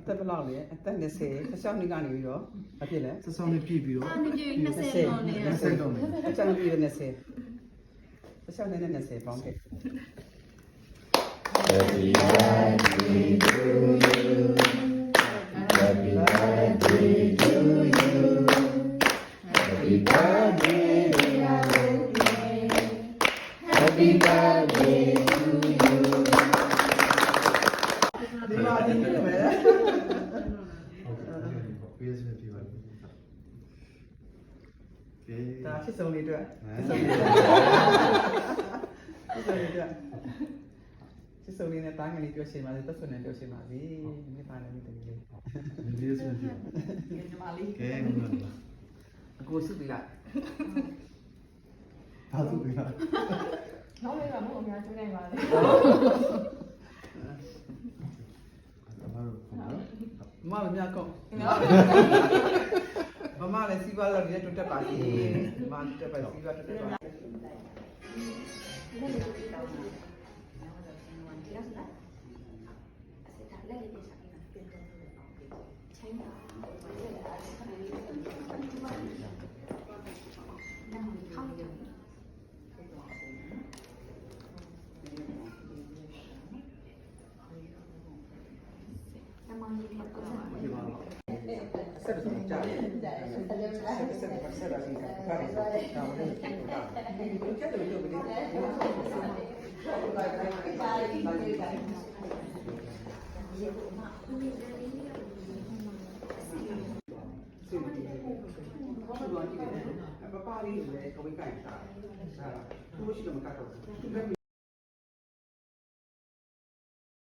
တက်ဘလောက်လဲအသက်20တစ်ချောင်းနှစ်ကနေပြီးတော့အဖြစ်လဲ ဆက်ဆောင်နေပြည့်ပြီးတော့ 20လောက်နေ 20တော့မယ် တစ်ချောင်းပြီး20တစ်ချောင်းနဲ့20ပေါင်းခဲ့ Happy birthday to you. Happy birthday to you. Happy birthday, dear Rosemary. Happy birthday to you. ဒီမှာဒီနေ့မယ် ပေးစနေပြပါလိမ့်မယ်ကဲ ဒါဖြစ်ဆုံးလေးအတွက်ဖြစ်ဆုံးလေးဖြစ်ဆုံးလေးနဲ့တားငယ်လေးပြောရှင်းပါစေသက်ဆွနဲ့ပြောရှင်းပါစေဒီပါလည်းမိတယ်လေး ပေးစနေပြ ညီမလေး ကဲမလို့လား အကိုစုပြီးလိုက် ဘာသူပြလား နောက်လေးကမို့အများကြီးနိုင်ပါလေ အမတို့ခေါ်နော် မမမြတ်ကောမမလည်းစီးပွားတော့ဒီတက်ပါစီမတက်ပါစီးပွားတက်ပါဆက်ပြီးကြာတယ်ဆက်တာစီကဖားတယ်ဒါမှလည်းကျက်တယ်လို့ပြောပြီးပပလေးလည်းကိုဝိကိုင်တာဒါသူရှိတော့မကတော့